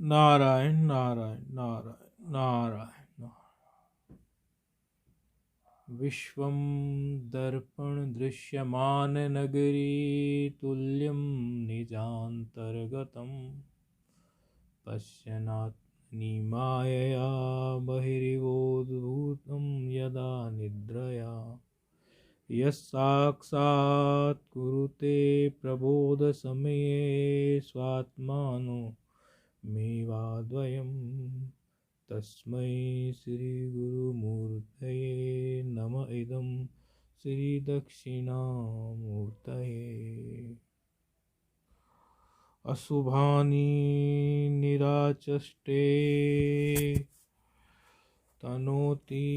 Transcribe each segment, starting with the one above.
नारायण नारायण नारायण नारायण नारायण। विश्वं दर्पण दृश्यमान नगरी तुल्यं निजान्तर्गतं पश्यन्नात्मनि मायया बहिर्विभूतं यदा निद्रया यस्साक्षात् कुरुते प्रबोधसमये स्वात्मानो मेवाद्वयं तस्मै श्रीगुरुमूर्तये नम इदं श्रीदक्षिणामूर्तये। अशुभानि निराचष्टे तनोति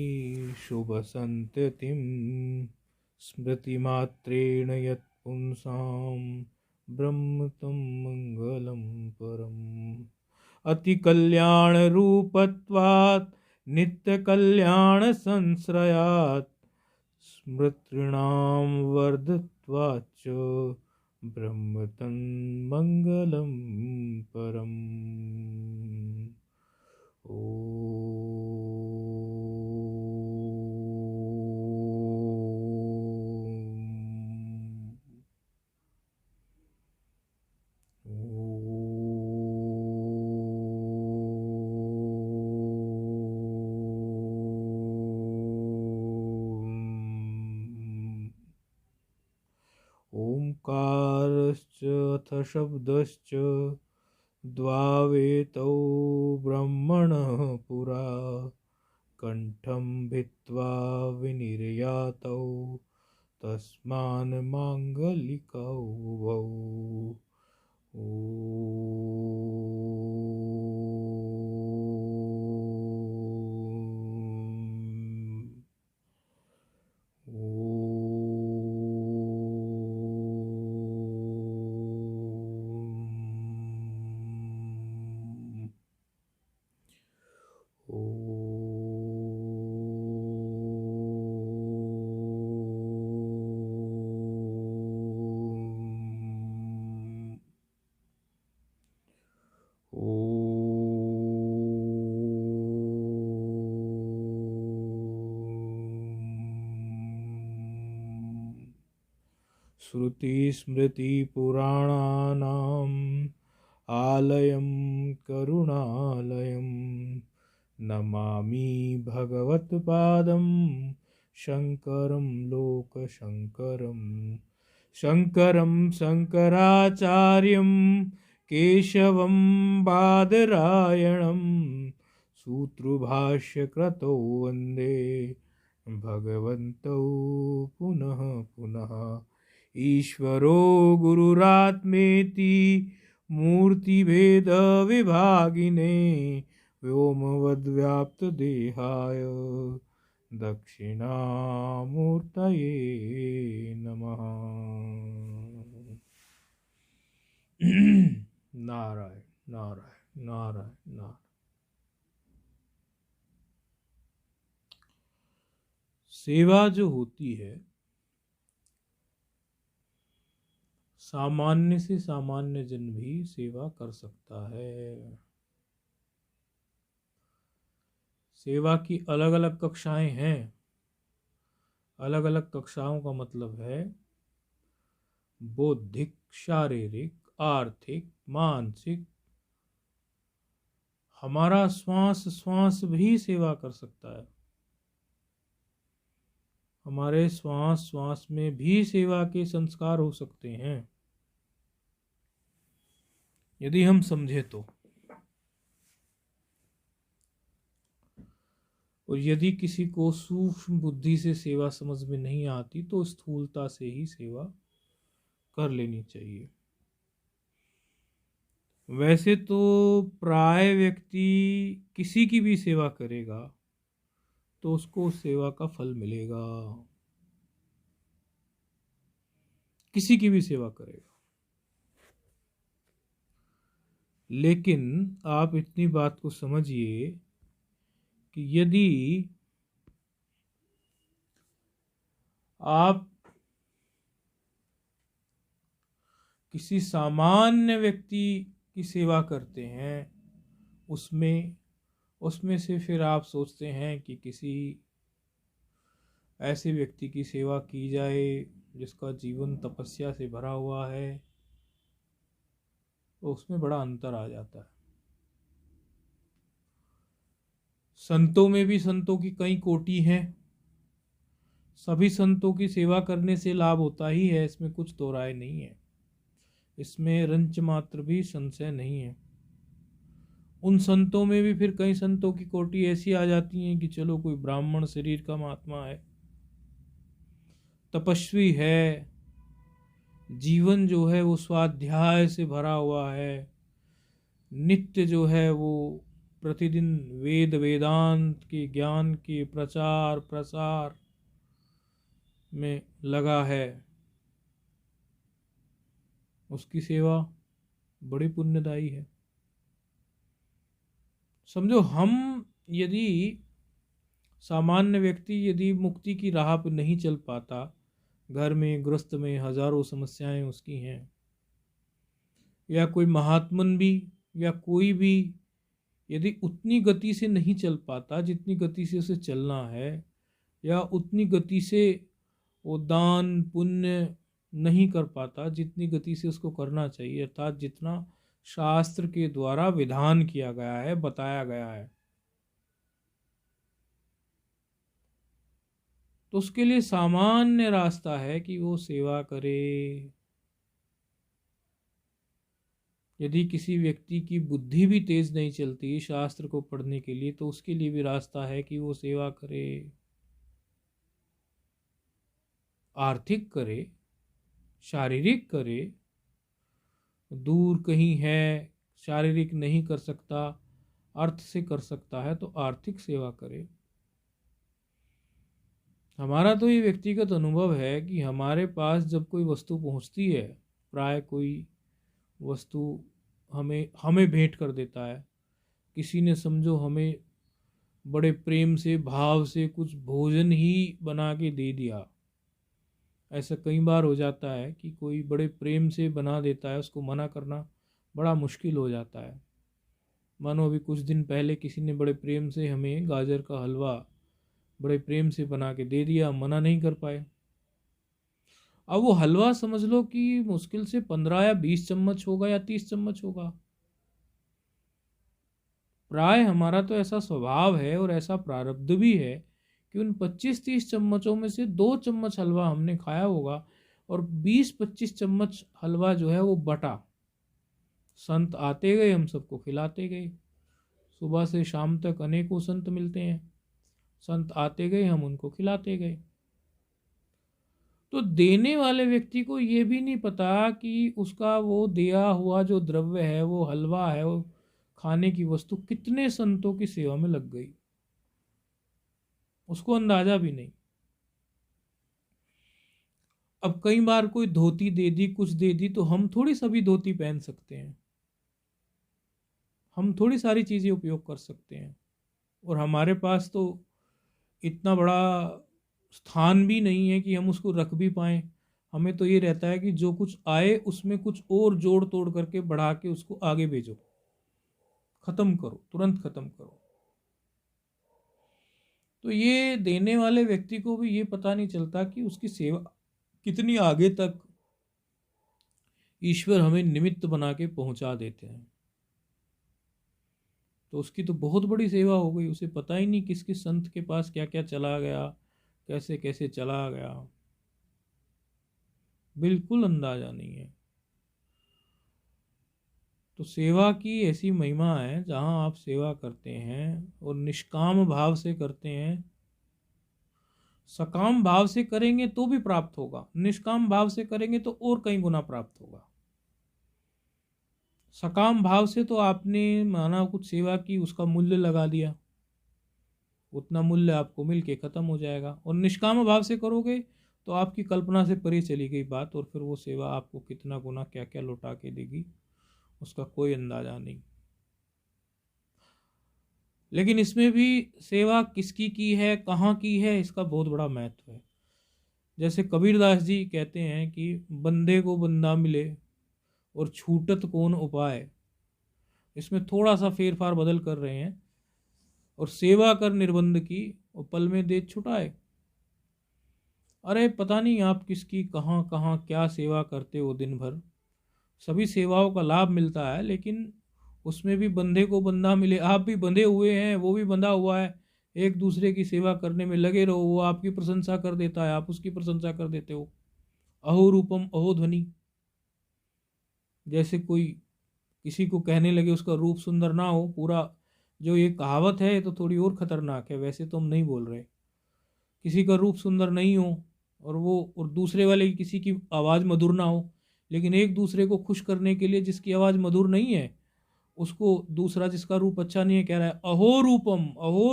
शुभसन्ततिं स्मृतिमात्रेण यत्पुंसां ब्रह्म तं मङ्गलं परम्। अतिकल्याणरूपत्वात् नित्यकल्याणसंश्रयात् स्मृतीणां वर्धत्वाच्च ब्रह्म तन्मङ्गलं परम्। ओंकारश्च अथ शब्दश्च द्वावेतौ ब्रह्मणः पुरा कंठं भित्त्वा विनिर्यातौ तस्मान् माङ्गलिकौ उभौ। श्रुतिस्मृतिपुराणानाम् आलयं करुणालयं नमामि भगवत्पादं शङ्करं लोकशङ्करं। शङ्करं शङ्कराचार्यं केशवं बादरायणं सूत्रभाष्यकृतौ वन्दे भगवन्तौ पुनः पुनः। ईश्वरो गुरुरात्मेति मूर्तिभेदविभागिने व्योमवद्व्याप्तदेहाय दक्षिणामूर्तये नमः। नारायण नारायण नारायण नारायण। सेवा जो होती है सामान्य से सामान्य जन भी सेवा कर सकता है। सेवा की अलग अलग कक्षाएं हैं। अलग अलग कक्षाओं का मतलब है बौद्धिक, शारीरिक, आर्थिक, मानसिक। हमारा श्वास श्वास भी सेवा कर सकता है। हमारे श्वास श्वास में भी सेवा के संस्कार हो सकते हैं यदि हम समझे तो। और यदि किसी को सूक्ष्म बुद्धि से सेवा समझ में नहीं आती तो स्थूलता से ही सेवा कर लेनी चाहिए। वैसे तो प्राय व्यक्ति किसी की भी सेवा करेगा तो उसको उस सेवा का फल मिलेगा। किसी की भी सेवा करेगा। लेकिन आप इतनी बात को समझिए कि यदि आप किसी सामान्य व्यक्ति की सेवा करते हैं उसमें उसमें से फिर आप सोचते हैं कि किसी ऐसे व्यक्ति की सेवा की जाए जिसका जीवन तपस्या से भरा हुआ है, तो उसमें बड़ा अंतर आ जाता है। संतों में भी संतों की कई कोटि हैं। सभी संतों की सेवा करने से लाभ होता ही है, इसमें कुछ दो राय नहीं है, इसमें रंच मात्र भी संशय नहीं है। उन संतों में भी फिर कई संतों की कोटि ऐसी आ जाती हैं कि चलो कोई ब्राह्मण शरीर का महात्मा है, तपस्वी है, जीवन जो है वो स्वाध्याय से भरा हुआ है, नित्य जो है वो प्रतिदिन वेद वेदांत के ज्ञान के प्रचार प्रसार में लगा है, उसकी सेवा बड़ी पुण्यदायी है। समझो हम यदि सामान्य व्यक्ति यदि मुक्ति की राह पर नहीं चल पाता, घर में गृहस्थ में हजारों समस्याएं उसकी हैं, या कोई महात्मन भी या कोई भी यदि उतनी गति से नहीं चल पाता जितनी गति से उसे चलना है, या उतनी गति से वो दान पुण्य नहीं कर पाता जितनी गति से उसको करना चाहिए, अर्थात जितना शास्त्र के द्वारा विधान किया गया है, बताया गया है, तो उसके लिए सामान्य रास्ता है कि वो सेवा करे। यदि किसी व्यक्ति की बुद्धि भी तेज नहीं चलती शास्त्र को पढ़ने के लिए, तो उसके लिए भी रास्ता है कि वो सेवा करे, आर्थिक करे, शारीरिक करे, दूर कहीं है शारीरिक नहीं कर सकता, अर्थ से कर सकता है तो आर्थिक सेवा करे। हमारा तो ये व्यक्तिगत अनुभव है कि हमारे पास जब कोई वस्तु पहुंचती है, प्राय कोई वस्तु हमें हमें भेंट कर देता है, किसी ने समझो हमें बड़े प्रेम से भाव से कुछ भोजन ही बना के दे दिया, ऐसा कई बार हो जाता है कि कोई बड़े प्रेम से बना देता है, उसको मना करना बड़ा मुश्किल हो जाता है। मानो अभी कुछ दिन पहले किसी ने बड़े प्रेम से हमें गाजर का हलवा बड़े प्रेम से बना के दे दिया, मना नहीं कर पाए। अब वो हलवा समझ लो कि मुश्किल से 15 या 20 चम्मच होगा या 30 चम्मच होगा। प्राय हमारा तो ऐसा स्वभाव है और ऐसा प्रारब्ध भी है कि उन 25-30 चम्मचों में से 2 चम्मच हलवा हमने खाया होगा और 20-25 चम्मच हलवा जो है वो बटा। संत आते गए, हम सबको खिलाते गए, सुबह से शाम तक अनेकों संत मिलते हैं, संत आते गए, हम उनको खिलाते गए। तो देने वाले व्यक्ति को ये भी नहीं पता कि उसका वो दिया हुआ जो द्रव्य है, वो हलवा है, वो खाने की वस्तु कितने संतों की सेवा में लग गई, उसको अंदाजा भी नहीं। अब कई बार कोई धोती दे दी, कुछ दे दी, तो हम थोड़ी सभी धोती पहन सकते हैं, हम थोड़ी सारी चीजें उपयोग कर सकते हैं, और हमारे पास तो इतना बड़ा स्थान भी नहीं है कि हम उसको रख भी पाएं। हमें तो ये रहता है कि जो कुछ आए उसमें कुछ और जोड़ तोड़ करके बढ़ा के उसको आगे भेजो, खत्म करो, तुरंत खत्म करो। तो ये देने वाले व्यक्ति को भी ये पता नहीं चलता कि उसकी सेवा कितनी आगे तक ईश्वर हमें निमित्त बना के पहुंचा देते हैं। तो उसकी तो बहुत बड़ी सेवा हो गई, उसे पता ही नहीं किस किस संत के पास क्या क्या चला गया, कैसे कैसे चला गया, बिल्कुल अंदाजा नहीं है। तो सेवा की ऐसी महिमा है, जहां आप सेवा करते हैं और निष्काम भाव से करते हैं, सकाम भाव से करेंगे तो भी प्राप्त होगा, निष्काम भाव से करेंगे तो और कई गुना प्राप्त होगा। सकाम भाव से तो आपने माना कुछ सेवा की, उसका मूल्य लगा दिया, उतना मूल्य आपको मिल के खत्म हो जाएगा। और निष्काम भाव से करोगे तो आपकी कल्पना से परे चली गई बात, और फिर वो सेवा आपको कितना गुना क्या क्या लौटा के देगी उसका कोई अंदाजा नहीं। लेकिन इसमें भी सेवा किसकी की है, कहाँ की है, इसका बहुत बड़ा महत्व है। जैसे कबीरदास जी कहते हैं कि बंदे को बंदा मिले और छूटत कौन उपाय, इसमें थोड़ा सा फेर फार बदल कर रहे हैं। और सेवा कर निर्बंध की और पल में दे छुटाए। अरे पता नहीं आप किसकी कहाँ कहाँ क्या सेवा करते हो दिन भर। सभी सेवाओं का लाभ मिलता है, लेकिन उसमें भी बंधे को बंधा मिले। आप भी बंधे हुए हैं, वो भी बंधा हुआ है। एक दूसरे की सेवा करने में लगे रहो। वो आपकी प्रशंसा कर देता है, आप उसकी प्रशंसा कर देते हो। अहो रूपम अहो ध्वनि। जैसे कोई किसी को कहने लगे उसका रूप सुंदर ना हो, पूरा जो ये कहावत है तो थोड़ी और खतरनाक है। वैसे तो हम नहीं बोल रहे, किसी का रूप सुंदर नहीं हो और दूसरे वाले की किसी की आवाज़ मधुर ना हो, लेकिन एक दूसरे को खुश करने के लिए जिसकी आवाज़ मधुर नहीं है उसको दूसरा जिसका रूप अच्छा नहीं है कह रहा है अहो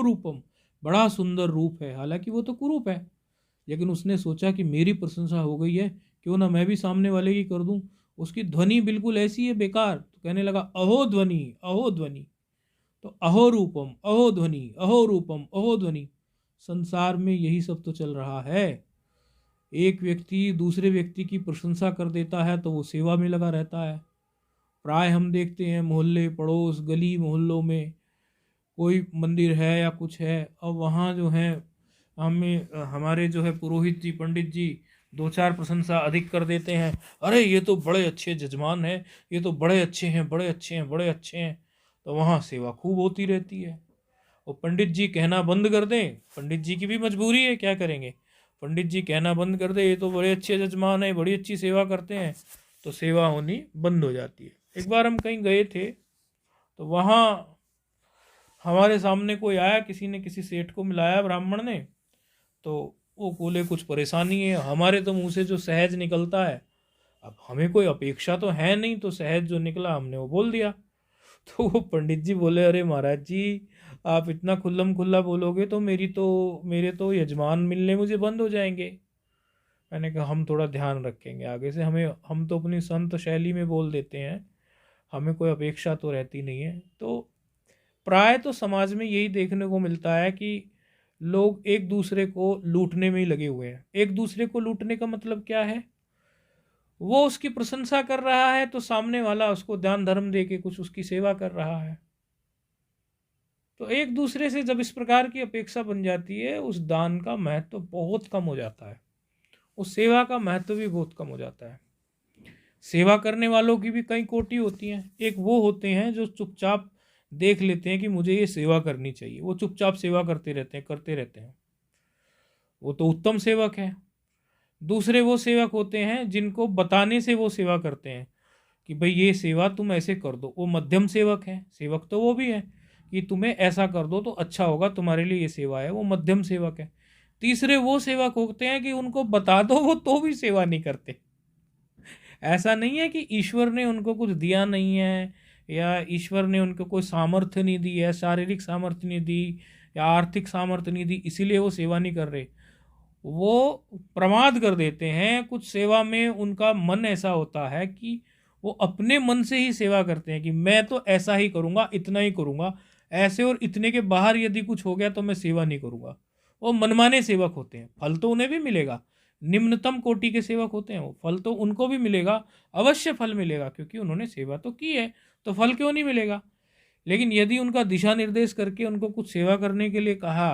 रूपम, बड़ा सुंदर रूप है। हालांकि वो तो कुरूप है, लेकिन उसने सोचा कि मेरी प्रशंसा हो गई है, क्यों ना मैं भी सामने वाले की कर दूं। उसकी ध्वनि बिल्कुल ऐसी है बेकार, तो कहने लगा अहो ध्वनि अहो ध्वनि। तो अहो रूपम अहो ध्वनि अहो रूपम अहो ध्वनि। संसार में यही सब तो चल रहा है। एक व्यक्ति दूसरे व्यक्ति की प्रशंसा कर देता है तो वो सेवा में लगा रहता है। प्राय हम देखते हैं मोहल्ले पड़ोस गली मोहल्लों में कोई मंदिर है या कुछ है, अब वहाँ जो है हमारे जो है पुरोहित जी पंडित जी दो चार प्रशंसा अधिक कर देते हैं। अरे ये तो बड़े अच्छे जजमान हैं, ये तो बड़े अच्छे हैं बड़े अच्छे हैं बड़े अच्छे हैं। तो वहाँ सेवा खूब होती रहती है। और पंडित जी कहना बंद कर दें, पंडित जी की भी मजबूरी है, क्या करेंगे। पंडित जी कहना बंद कर दे ये तो बड़े अच्छे जजमान हैं बड़ी अच्छी सेवा करते हैं, तो सेवा होनी बंद हो जाती है। एक बार हम कहीं गए थे तो वहाँ हमारे सामने कोई आया, किसी ने किसी सेठ को मिलाया ब्राह्मण ने, तो वो बोले कुछ परेशानी है। हमारे तो मुंह से जो सहज निकलता है, अब हमें कोई अपेक्षा तो है नहीं, तो सहज जो निकला हमने वो बोल दिया। तो वो पंडित जी बोले अरे महाराज जी आप इतना खुल्लम खुल्ला बोलोगे तो मेरे तो यजमान मिलने मुझे बंद हो जाएंगे। मैंने कहा हम थोड़ा ध्यान रखेंगे आगे से, हम तो अपनी संत शैली में बोल देते हैं, हमें कोई अपेक्षा तो रहती नहीं है। तो प्राय तो समाज में यही देखने को मिलता है कि लोग एक दूसरे को लूटने में ही लगे हुए हैं। एक दूसरे को लूटने का मतलब क्या है, वो उसकी प्रशंसा कर रहा है तो सामने वाला उसको दान धर्म दे के कुछ उसकी सेवा कर रहा है। तो एक दूसरे से जब इस प्रकार की अपेक्षा बन जाती है, उस दान का महत्व बहुत कम हो जाता है, उस सेवा का महत्व भी बहुत कम हो जाता है। सेवा करने वालों की भी कई कोटि होती हैं। एक वो होते हैं जो चुपचाप देख लेते हैं कि मुझे ये सेवा करनी चाहिए, वो चुपचाप सेवा करते रहते हैं, वो तो उत्तम सेवक है। दूसरे वो सेवक होते हैं जिनको बताने से वो सेवा करते हैं कि भाई ये सेवा तुम ऐसे कर दो, वो मध्यम सेवक है। सेवक तो वो भी है कि तुम्हें ऐसा कर दो तो अच्छा होगा, तुम्हारे लिए ये सेवा है, वो मध्यम सेवक है। तीसरे वो सेवक होते हैं कि उनको बता दो वो तो भी सेवा नहीं करते। ऐसा नहीं है कि ईश्वर ने उनको कुछ दिया नहीं है या ईश्वर ने उनको कोई सामर्थ्य नहीं दी है, शारीरिक सामर्थ्य नहीं दी या आर्थिक सामर्थ्य नहीं दी, इसीलिए वो सेवा नहीं कर रहे। वो प्रमाद कर देते हैं, कुछ सेवा में उनका मन ऐसा होता है कि वो अपने मन से ही सेवा करते हैं कि मैं तो ऐसा ही करूँगा, इतना ही करूँगा, ऐसे और इतने के बाहर यदि कुछ हो गया तो मैं सेवा नहीं करूँगा। वो मनमाने सेवक होते हैं। फल तो उन्हें भी मिलेगा, निम्नतम कोटि के सेवक होते हैं वो, फल तो उनको भी मिलेगा, अवश्य फल मिलेगा, क्योंकि उन्होंने सेवा तो की है, तो फल क्यों नहीं मिलेगा। लेकिन यदि उनका दिशा निर्देश करके उनको कुछ सेवा करने के लिए कहा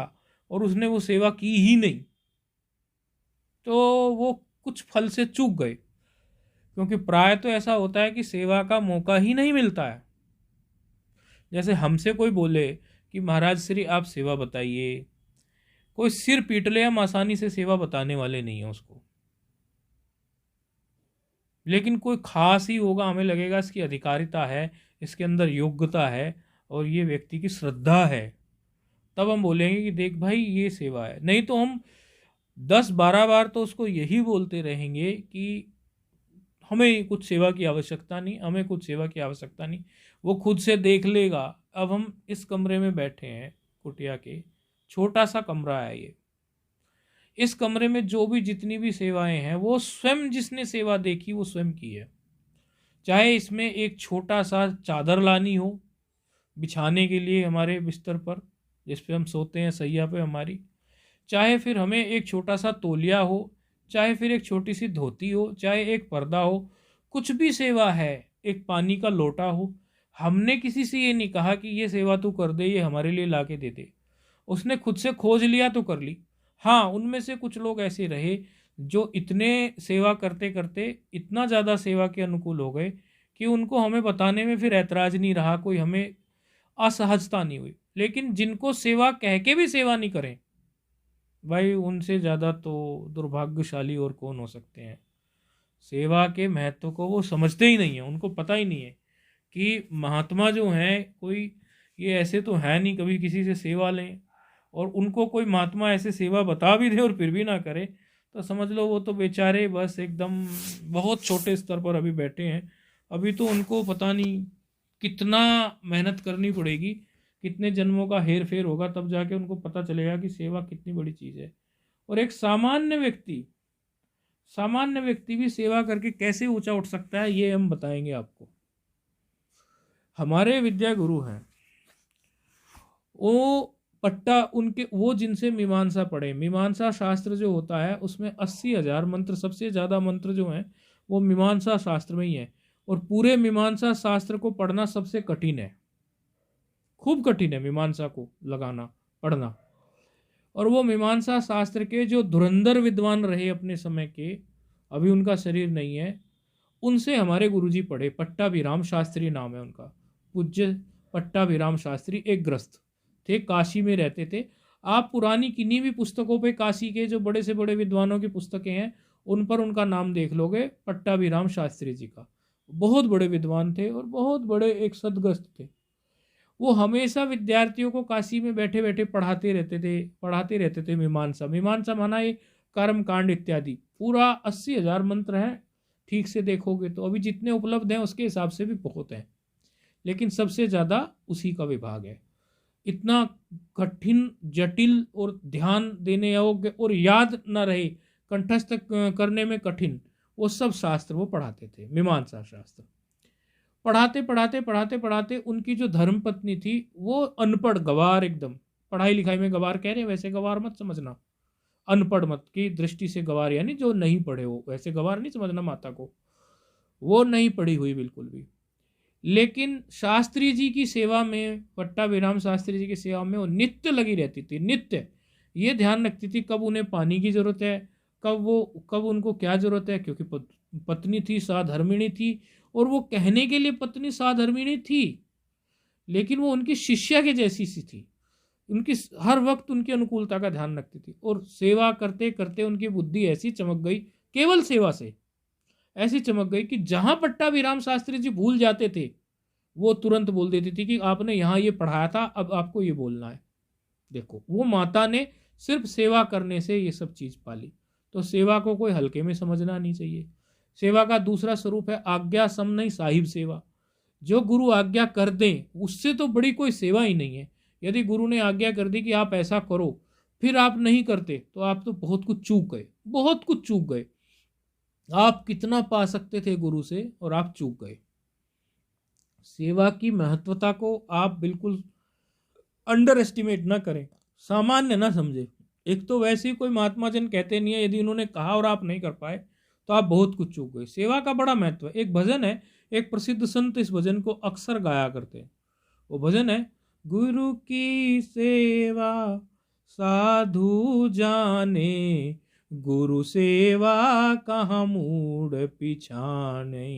और उसने वो सेवा की ही नहीं, तो वो कुछ फल से चूक गए। क्योंकि प्राय तो ऐसा होता है कि सेवा का मौका ही नहीं मिलता है। जैसे हमसे कोई बोले कि महाराज श्री आप सेवा बताइए, कोई सिर पीट ले, हम आसानी से सेवा बताने वाले नहीं है उसको। लेकिन कोई खास ही होगा, हमें लगेगा इसकी अधिकारिता है, इसके अंदर योग्यता है और ये व्यक्ति की श्रद्धा है, तब हम बोलेंगे कि देख भाई ये सेवा है। नहीं तो हम 10-12 बार तो उसको यही बोलते रहेंगे कि हमें कुछ सेवा की आवश्यकता नहीं, हमें कुछ सेवा की आवश्यकता नहीं, वो खुद से देख लेगा। अब हम इस कमरे में बैठे हैं, कुटिया के छोटा सा कमरा है ये, इस कमरे में जो भी जितनी भी सेवाएं हैं वो स्वयं जिसने सेवा देखी वो स्वयं की है। चाहे इसमें एक छोटा सा चादर लानी हो बिछाने के लिए हमारे बिस्तर पर जिस पे हम सोते हैं, सैया पे हमारी, चाहे फिर हमें एक छोटा सा तौलिया हो, चाहे फिर एक छोटी सी धोती हो, चाहे एक पर्दा हो, कुछ भी सेवा है, एक पानी का लोटा हो, हमने किसी से ये नहीं कहा कि ये सेवा तू कर दे, ये हमारे लिए ला के दे दे। उसने खुद से खोज लिया तो कर ली। हाँ, उनमें से कुछ लोग ऐसे रहे जो इतने सेवा करते करते इतना ज़्यादा सेवा के अनुकूल हो गए कि उनको हमें बताने में फिर ऐतराज़ नहीं रहा, कोई हमें असहजता नहीं हुई। लेकिन जिनको सेवा कह के भी सेवा नहीं करें, भाई उनसे ज़्यादा तो दुर्भाग्यशाली और कौन हो सकते हैं। सेवा के महत्व को वो समझते ही नहीं है, उनको पता ही नहीं है कि महात्मा जो हैं कोई ये ऐसे तो है नहीं कभी किसी से सेवा लें, और उनको कोई महात्मा ऐसे सेवा बता भी दे और फिर भी ना करे तो समझ लो वो तो बेचारे बस एकदम बहुत छोटे स्तर पर अभी बैठे हैं। अभी तो उनको पता नहीं कितना मेहनत करनी पड़ेगी, कितने जन्मों का हेर फेर होगा, तब जाके उनको पता चलेगा कि सेवा कितनी बड़ी चीज़ है। और एक सामान्य व्यक्ति भी सेवा करके कैसे ऊंचा उठ सकता है, ये हम बताएंगे आपको। हमारे विद्या गुरु हैं, वो पट्टा उनके वो जिनसे मीमांसा पढ़े, मीमांसा शास्त्र जो होता है उसमें 80,000 मंत्र, सबसे ज़्यादा मंत्र जो हैं वो मीमांसा शास्त्र में ही है। और पूरे मीमांसा शास्त्र को पढ़ना सबसे कठिन है, खूब कठिन है मीमांसा को लगाना पढ़ना। और वो मीमांसा शास्त्र के जो धुरंधर विद्वान रहे अपने समय के, अभी उनका शरीर नहीं है, उनसे हमारे गुरुजी पढ़े। पट्टाभिराम शास्त्री नाम है उनका, पूज्य पट्टाभिराम शास्त्री। एक ग्रस्त थे, काशी में रहते थे। आप पुरानी किन्हीं भी पुस्तकों पे काशी के जो बड़े से बड़े विद्वानों की पुस्तकें हैं उन पर उनका नाम देख लोगे, पट्टाभिराम शास्त्री जी का। बहुत बड़े विद्वान थे और बहुत बड़े एक सदग्रस्त थे। वो हमेशा विद्यार्थियों को काशी में बैठे बैठे पढ़ाते रहते थे मीमांसा माना ये कर्म कांड इत्यादि। पूरा 80,000 मंत्र हैं, ठीक से देखोगे तो अभी जितने उपलब्ध हैं उसके हिसाब से भी बहुत हैं, लेकिन सबसे ज़्यादा उसी का विभाग है। इतना कठिन, जटिल और ध्यान देने योग्य और याद न रहे, कंठस्थ करने में कठिन, वो सब शास्त्र वो पढ़ाते थे। मीमांसा शास्त्र पढ़ाते उनकी जो धर्म पत्नी थी वो अनपढ़ गवार, एकदम पढ़ाई लिखाई में गवार कह रहे हैं, वैसे गवार मत समझना, अनपढ़ मत की दृष्टि से गवार यानी जो नहीं पढ़े हो, वैसे गवार नहीं समझना माता को, वो नहीं पढ़ी हुई बिल्कुल भी। लेकिन शास्त्री जी की सेवा में, पट्टाभिराम शास्त्री जी की सेवा में वो नित्य लगी रहती थी, नित्य ये ध्यान रखती थी कब उन्हें पानी की जरूरत है, कब उनको क्या जरूरत है, क्योंकि पत्नी थी, साधर्मिणी थी। और वो कहने के लिए पत्नी साधर्मिणी थी, लेकिन वो उनकी शिष्या के जैसी सी थी, उनकी हर वक्त उनकी अनुकूलता का ध्यान रखती थी। और सेवा करते करते उनकी बुद्धि ऐसी चमक गई, केवल सेवा से ऐसी चमक गई कि जहां पट्टाभिराम शास्त्री जी भूल जाते थे वो तुरंत बोल देती थी कि आपने यहाँ ये पढ़ाया था, अब आपको ये बोलना है। देखो, वो माता ने सिर्फ सेवा करने से ये सब चीज पाली। तो सेवा को कोई हल्के में समझना नहीं चाहिए। सेवा का दूसरा स्वरूप है आज्ञा सम नहीं साहिब सेवा। जो गुरु आज्ञा कर दें उससे तो बड़ी कोई सेवा ही नहीं है। यदि गुरु ने आज्ञा कर दी कि आप ऐसा करो, फिर आप नहीं करते तो आप तो बहुत कुछ चूक गए, बहुत कुछ चूक गए। आप कितना पा सकते थे गुरु से और आप चूक गए। सेवा की महत्वता को आप बिल्कुल अंडर एस्टिमेट ना करें, सामान्य ना समझे। एक तो वैसे ही कोई महात्मा जन कहते नहीं है, यदि उन्होंने कहा और आप नहीं कर पाए तो आप बहुत कुछ चूक गए। सेवा का बड़ा महत्व है। एक भजन है, एक प्रसिद्ध संत इस भजन को अक्सर गाया करते हैं। वो भजन है, गुरु की सेवा साधु जाने, गुरु सेवा कहाँ मूड पिछाने।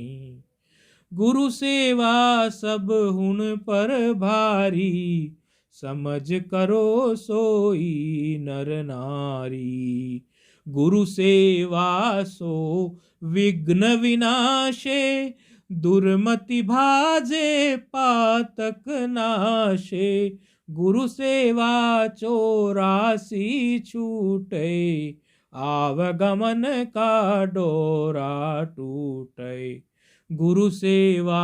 गुरु सेवा सब हुन पर भारी, समझ करो सोई नर नारी। गुरु सेवा सो विघ्न विनाशे, दुर्मति भाजे पातक नाशे। गुरु सेवा 84 छूटे, आवागमन का डोरा टूटे। गुरु सेवा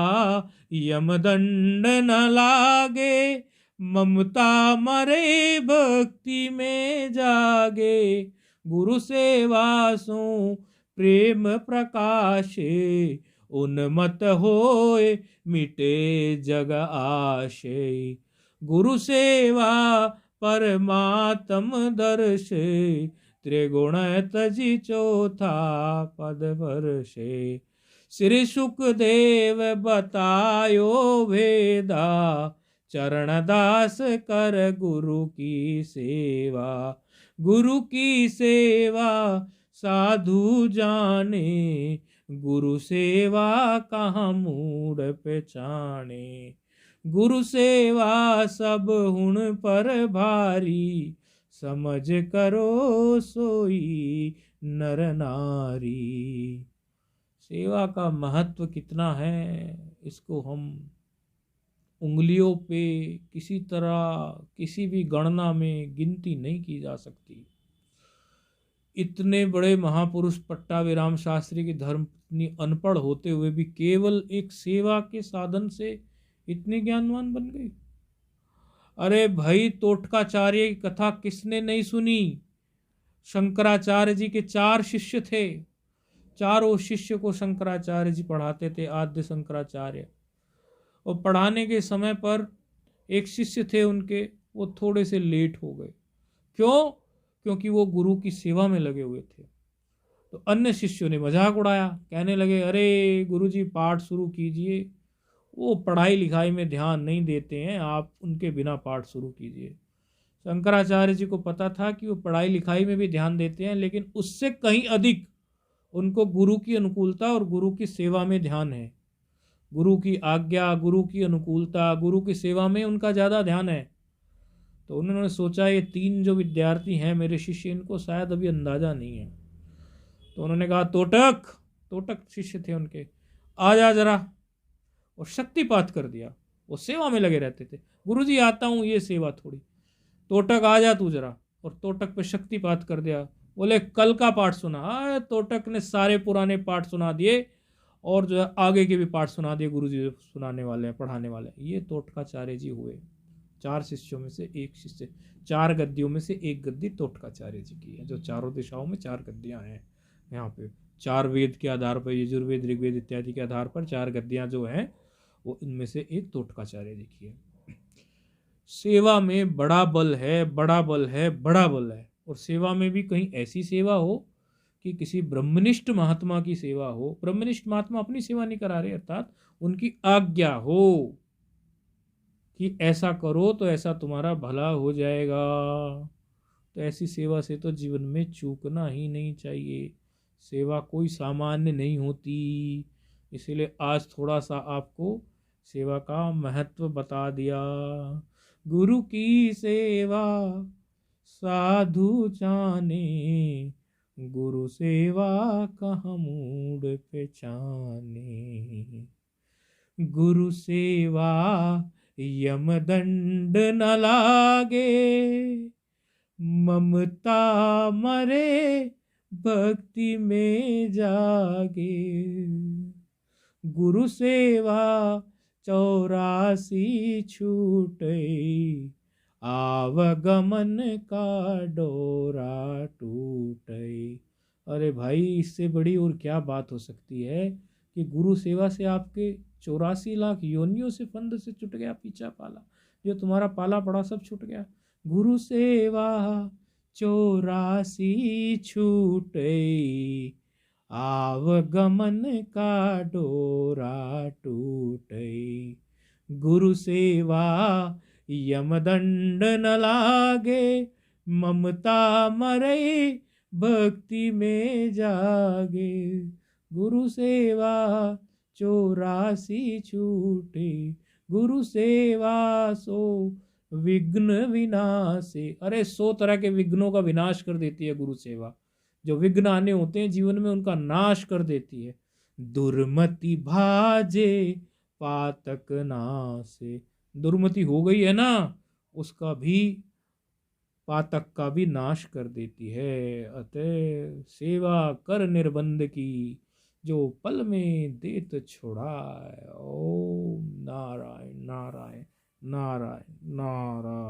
यमदंड न लागे, ममता मरे भक्ति में जागे। गुरु सेवा सो प्रेम प्रकाशे, उन्मत होए मिटे जग आशे। गुरु सेवा परमात्म दर्शे, त्रिगुण तजी चौथा पद वर्षे। श्री सुखदेव बतायो भेदा, चरण दास कर गुरु की सेवा। गुरु की सेवा साधु जाने, गुरु सेवा कहाँ मूड पहचाने। गुरु सेवा सब हुन पर भारी, समझ करो सोई नर नारी। सेवा का महत्व कितना है इसको हम उंगलियों पे किसी तरह किसी भी गणना में गिनती नहीं की जा सकती। इतने बड़े महापुरुष पट्टाभिराम शास्त्री की धर्मपत्नी अनपढ़ होते हुए भी केवल एक सेवा के साधन से इतने ज्ञानवान बन गई। अरे भाई, तोटकाचार्य की कथा किसने नहीं सुनी? शंकराचार्य जी के 4 शिष्य थे, चारों शिष्य को शंकराचार्य जी पढ़ाते थे, आद्य शंकराचार्य। और पढ़ाने के समय पर एक शिष्य थे उनके, वो थोड़े से लेट हो गए। क्यों? क्योंकि वो गुरु की सेवा में लगे हुए थे। तो अन्य शिष्यों ने मजाक उड़ाया, कहने लगे, अरे गुरुजी पाठ शुरू कीजिए, वो पढ़ाई लिखाई में ध्यान नहीं देते हैं, आप उनके बिना पाठ शुरू कीजिए। शंकराचार्य जी को पता था कि वो पढ़ाई लिखाई में भी ध्यान देते हैं, लेकिन उससे कहीं अधिक उनको गुरु की अनुकूलता और गुरु की सेवा में ध्यान है। गुरु की आज्ञा, गुरु की अनुकूलता, गुरु की सेवा में उनका ज़्यादा ध्यान है। तो उन्होंने सोचा ये 3 जो विद्यार्थी हैं मेरे शिष्य, इनको शायद अभी अंदाज़ा नहीं है। तो उन्होंने कहा, तोटक, तोटक शिष्य थे उनके, आ जा जरा। और शक्तिपात कर दिया। वो सेवा में लगे रहते थे, गुरुजी आता हूँ, ये सेवा थोड़ी, तोटक आ जा तू जरा। और तोटक पे शक्तिपात कर दिया। बोले कल का पाठ सुना। तोटक ने सारे पुराने पाठ सुना दिए और जो है आगे के भी पाठ सुना दिए, गुरुजी सुनाने वाले हैं, पढ़ाने वाले हैं। ये तोटकाचार्य जी हुए। 4 शिष्यों में से एक शिष्य, 4 गद्दियों में से एक गद्दी तोटकाचार्य जी की है। जो चारों दिशाओं में 4 गद्दियां हैं, यहाँ पे 4 वेद के आधार पर, यजुर्वेद, ऋग्वेद इत्यादि के आधार पर 4 गद्दियां जो हैं, वो इनमें से एक तोटकाचार्य जी की है। सेवा में बड़ा बल है, बड़ा बल है, बड़ा बल है। और सेवा में भी कहीं ऐसी सेवा हो कि किसी ब्रह्मनिष्ठ महात्मा की सेवा हो। ब्रह्मनिष्ठ महात्मा अपनी सेवा नहीं करा रहे, अर्थात उनकी आज्ञा हो कि ऐसा करो तो ऐसा तुम्हारा भला हो जाएगा। तो ऐसी सेवा से तो जीवन में चूकना ही नहीं चाहिए। सेवा कोई सामान्य नहीं होती। इसीलिए आज थोड़ा सा आपको सेवा का महत्व बता दिया। गुरु की सेवा साधु जाने, गुरु सेवा कहाँ मूड पहचाने। गुरु सेवा यमदंड न लागे, ममता मरे भक्ति में जागे। गुरु सेवा 84 छूटे, आवागमन का डोरा टूटे। अरे भाई, इससे बड़ी और क्या बात हो सकती है कि गुरु सेवा से आपके 84 लाख योनियों से फंद से छूट गया, पीछा पाला, जो तुम्हारा पाला पड़ा सब छूट गया। गुरु सेवा 84 छूटे, आवागमन का डोरा टूटे। गुरु सेवा यमदंड न लागे, ममता मरे भक्ति में जागे। गुरु सेवा 84 छूटे, गुरु सेवा 100 विघ्न विनाशे। अरे 100 तरह के विघ्नों का विनाश कर देती है गुरु सेवा। जो विघ्न आने होते हैं जीवन में, उनका नाश कर देती है। दुर्मति भाजे पातक नासे। दुर्मति हो गई है ना, उसका भी, पातक का भी नाश कर देती है। अतः सेवा कर निर्बंध की, जो पल में देत छुड़ाए। ओम नारायण नारायण नारायण नारायण।